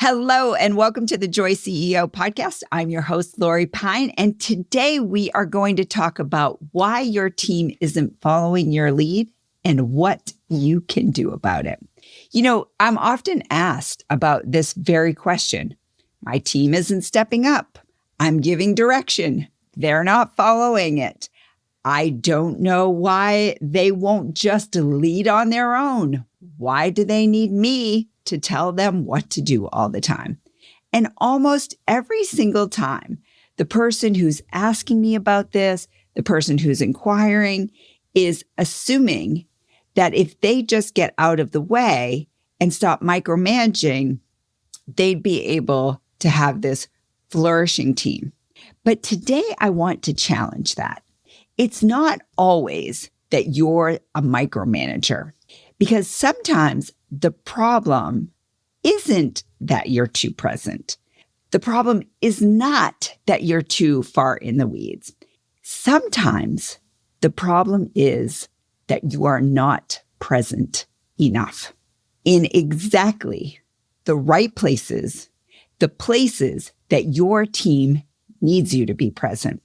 Hello, and welcome to the Joy CEO podcast. I'm your host, Lori Pine, and today we are going to talk about why your team isn't following your lead and what you can do about it. You know, I'm often asked about this very question. My team isn't stepping up. I'm giving direction. They're not following it. I don't know why they won't just lead on their own. Why do they need me to tell them what to do all the time? And almost every single time, the person who's asking me about this, the person who's inquiring, is assuming that if they just get out of the way and stop micromanaging, they'd be able to have this flourishing team. But today I want to challenge that. It's not always that you're a micromanager, because sometimes the problem isn't that you're too present. The problem is not that you're too far in the weeds. Sometimes the problem is that you are not present enough in exactly the right places, the places that your team needs you to be present.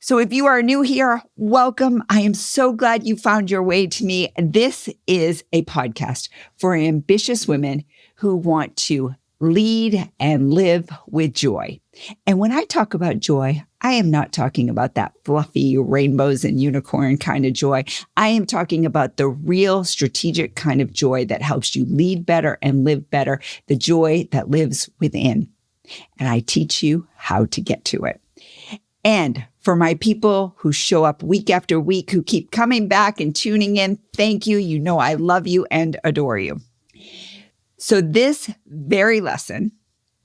So if you are new here, welcome. I am so glad you found your way to me. This is a podcast for ambitious women who want to lead and live with joy. And when I talk about joy, I am not talking about that fluffy rainbows and unicorn kind of joy. I am talking about the real strategic kind of joy that helps you lead better and live better, the joy that lives within. And I teach you how to get to it. And for my people who show up week after week, who keep coming back and tuning in, thank you. You know I love you and adore you. So this very lesson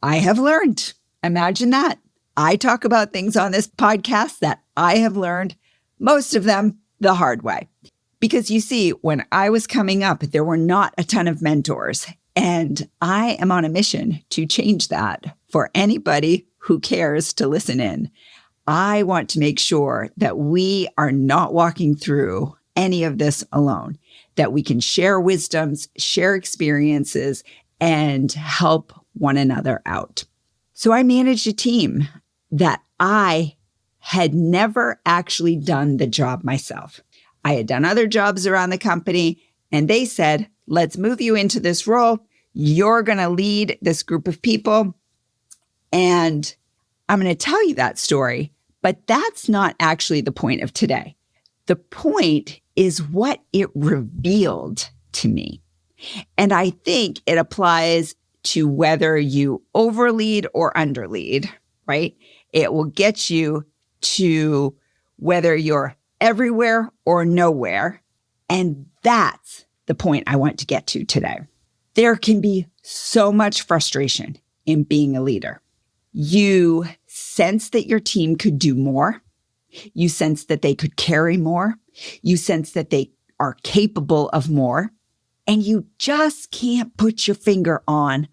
I have learned. Imagine that. I talk about things on this podcast that I have learned, most of them the hard way. Because you see, when I was coming up, there were not a ton of mentors. And I am on a mission to change that for anybody who cares to listen in. I want to make sure that we are not walking through any of this alone, that we can share wisdoms, share experiences, and help one another out. So I managed a team that I had never actually done the job myself. I had done other jobs around the company, and they said, let's move you into this role. You're going to lead this group of people. And I'm going to tell you that story, but that's not actually the point of today. The point is what it revealed to me. And I think it applies to whether you overlead or underlead, right? It will get you to whether you're everywhere or nowhere. And that's the point I want to get to today. There can be so much frustration in being a leader. You sense that your team could do more. You sense that they could carry more. You sense that they are capable of more. And you just can't put your finger on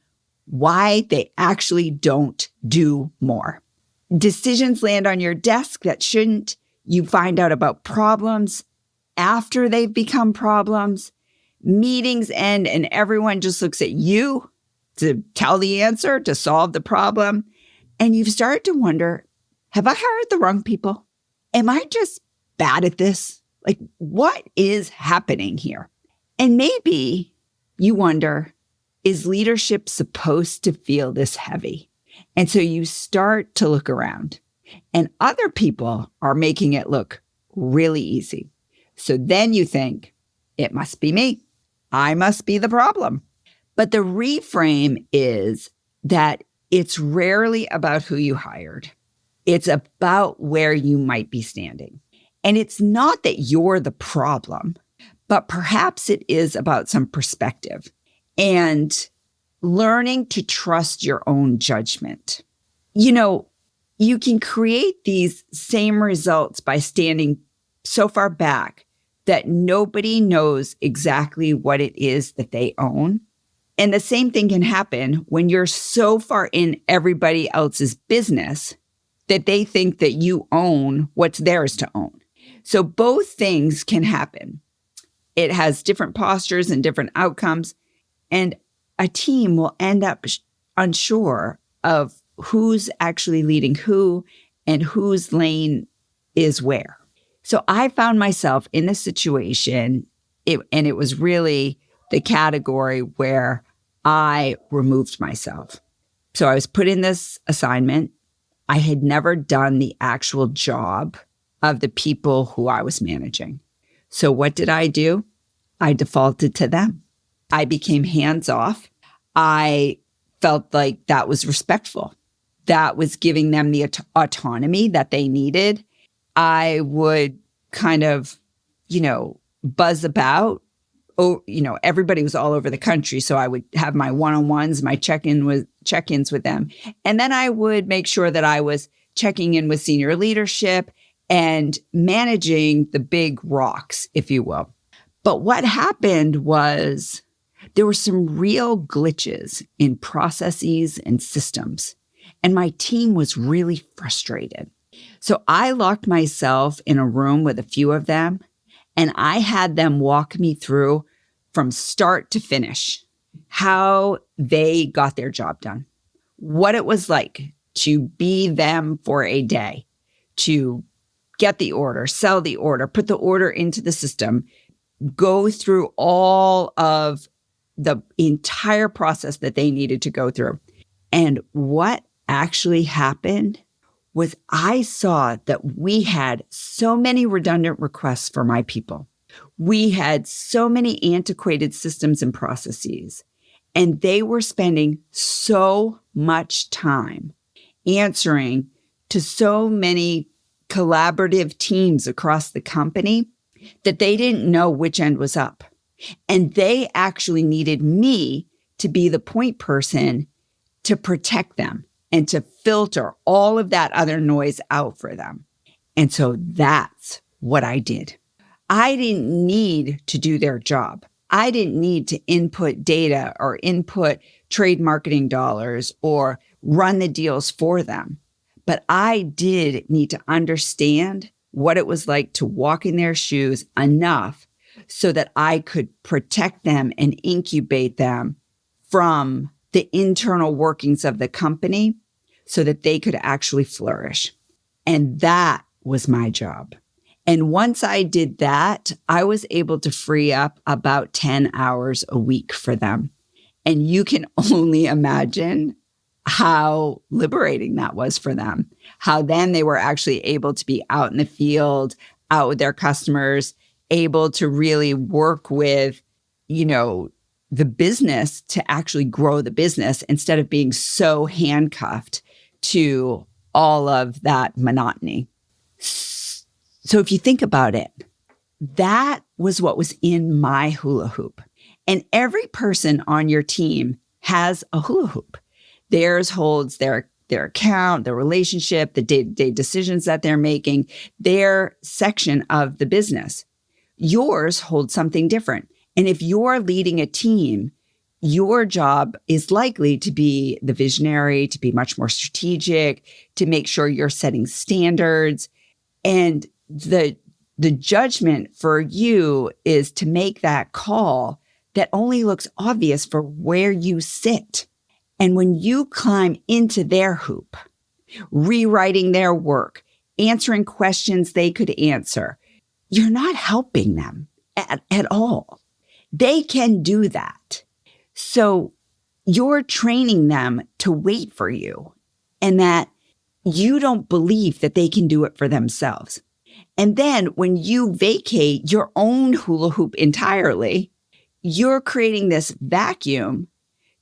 why they actually don't do more. Decisions land on your desk that shouldn't. You find out about problems after they've become problems. Meetings end and everyone just looks at you to tell the answer, to solve the problem. And you've started to wonder, have I hired the wrong people? Am I just bad at this? Like, what is happening here? And maybe you wonder, is leadership supposed to feel this heavy? And so you start to look around, and other people are making it look really easy. So then you think, it must be me. I must be the problem. But the reframe is that it's rarely about who you hired. It's about where you might be standing. And it's not that you're the problem, but perhaps it is about some perspective and learning to trust your own judgment. You know, you can create these same results by standing so far back that nobody knows exactly what it is that they own. And the same thing can happen when you're so far in everybody else's business that they think that you own what's theirs to own. So both things can happen. It has different postures and different outcomes, and a team will end up unsure of who's actually leading who and whose lane is where. So I found myself in a situation, and it was really the category where I removed myself. So I was put in this assignment. I had never done the actual job of the people who I was managing. So what did I do? I defaulted to them. I became hands-off. I felt like that was respectful. That was giving them the autonomy that they needed. I would kind of, buzz about. Everybody was all over the country. So I would have my one-on-ones, my check-ins with them. And then I would make sure that I was checking in with senior leadership and managing the big rocks, if you will. But what happened was there were some real glitches in processes and systems, and my team was really frustrated. So I locked myself in a room with a few of them, and I had them walk me through from start to finish how they got their job done, what it was like to be them for a day, to get the order, sell the order, put the order into the system, go through all of the entire process that they needed to go through. And what actually happened was I saw that we had so many redundant requests for my people. We had so many antiquated systems and processes, and they were spending so much time answering to so many collaborative teams across the company that they didn't know which end was up. And they actually needed me to be the point person to protect them and to filter all of that other noise out for them. And so that's what I did. I didn't need to do their job. I didn't need to input data or input trade marketing dollars or run the deals for them. But I did need to understand what it was like to walk in their shoes enough so that I could protect them and incubate them from the internal workings of the company so that they could actually flourish. And that was my job. And once I did that, I was able to free up about 10 hours a week for them. And you can only imagine how liberating that was for them, how then they were actually able to be out in the field, out with their customers, able to really work with, the business to actually grow the business instead of being so handcuffed to all of that monotony. So if you think about it, that was what was in my hula hoop. And every person on your team has a hula hoop. Theirs holds their account, their relationship, the day-to-day decisions that they're making, their section of the business. Yours holds something different. And if you're leading a team, your job is likely to be the visionary, to be much more strategic, to make sure you're setting standards. And the judgment for you is to make that call that only looks obvious for where you sit. And when you climb into their hoop, rewriting their work, answering questions they could answer, you're not helping them at all. They can do that. So you're training them to wait for you and that you don't believe that they can do it for themselves. And then when you vacate your own hula hoop entirely, you're creating this vacuum,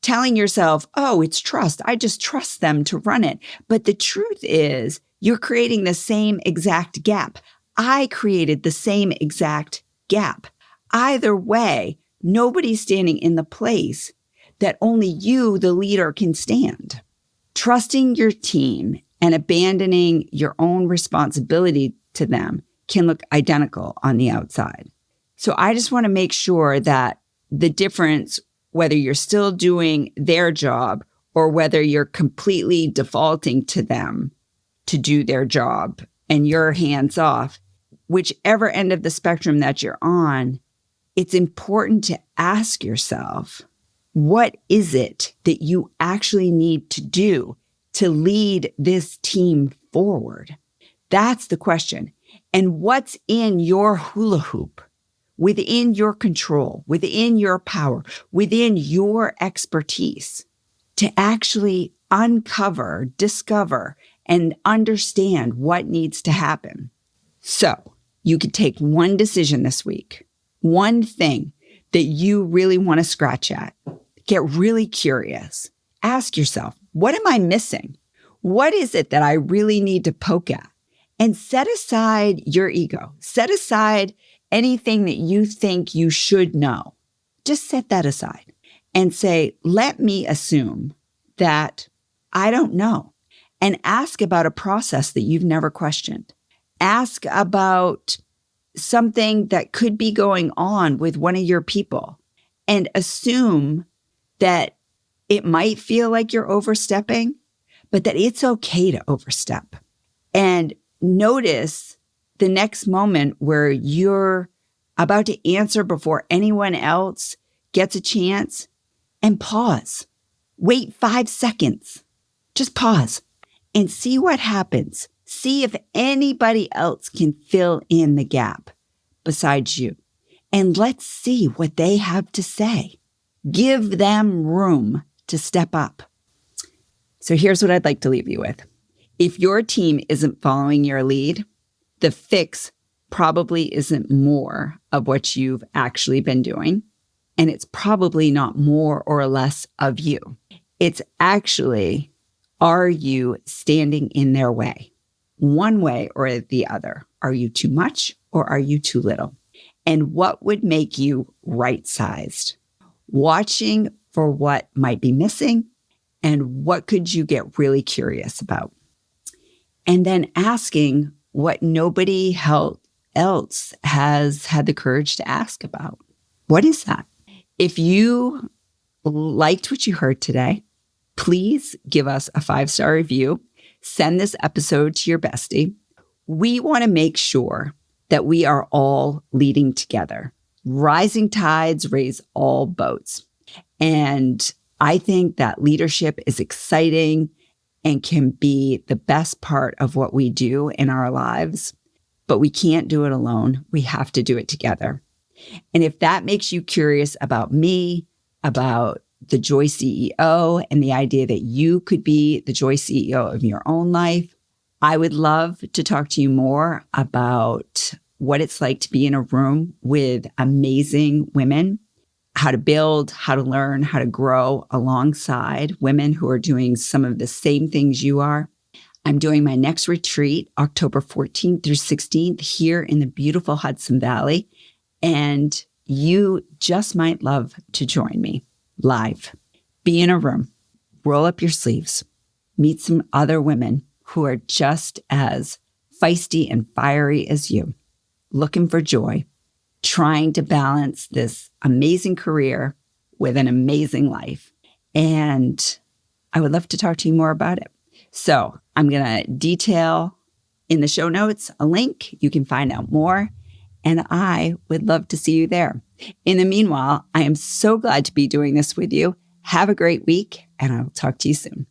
telling yourself, oh, it's trust. I just trust them to run it. But the truth is you're creating the same exact gap. I created the same exact gap. Either way, nobody's standing in the place that only you, the leader, can stand. Trusting your team and abandoning your own responsibility to them can look identical on the outside. So I just want to make sure that the difference, whether you're still doing their job or whether you're completely defaulting to them to do their job and you're hands off, whichever end of the spectrum that you're on, it's important to ask yourself, What is it that you actually need to do to lead this team forward? That's the question. And what's in your hula hoop, within your control, within your power, within your expertise to actually uncover, discover, and understand what needs to happen? So you could take one decision this week, one thing that you really want to scratch at. Get really curious. Ask yourself, what am I missing? What is it that I really need to poke at? And set aside your ego. Set aside anything that you think you should know. Just set that aside and say, let me assume that I don't know, and ask about a process that you've never questioned. Ask about something that could be going on with one of your people and assume that it might feel like you're overstepping, but that it's okay to overstep. And notice the next moment where you're about to answer before anyone else gets a chance, and pause. Wait 5 seconds. Just pause and see what happens. See if anybody else can fill in the gap besides you. And let's see what they have to say. Give them room to step up. So here's what I'd like to leave you with. If your team isn't following your lead, the fix probably isn't more of what you've actually been doing. And it's probably not more or less of you. It's actually, are you standing in their way? One way or the other. Are you too much or are you too little? And what would make you right-sized? Watching for what might be missing and what could you get really curious about? And then asking what nobody else has had the courage to ask about. What is that? If you liked what you heard today, please give us a 5-star review. Send this episode to your bestie. We want to make sure that we are all leading together. Rising tides raise all boats. And I think that leadership is exciting and can be the best part of what we do in our lives, but we can't do it alone. We have to do it together. And if that makes you curious about me, about the Joy CEO, and the idea that you could be the Joy CEO of your own life, I would love to talk to you more about what it's like to be in a room with amazing women, how to build, how to learn, how to grow alongside women who are doing some of the same things you are. I'm doing my next retreat, October 14th through 16th, here in the beautiful Hudson Valley. And you just might love to join me live. Be in a room, roll up your sleeves, meet some other women who are just as feisty and fiery as you, looking for joy, trying to balance this amazing career with an amazing life. And I would love to talk to you more about it. So I'm going to detail in the show notes a link. You can find out more. And I would love to see you there. In the meanwhile, I am so glad to be doing this with you. Have a great week, and I'll talk to you soon.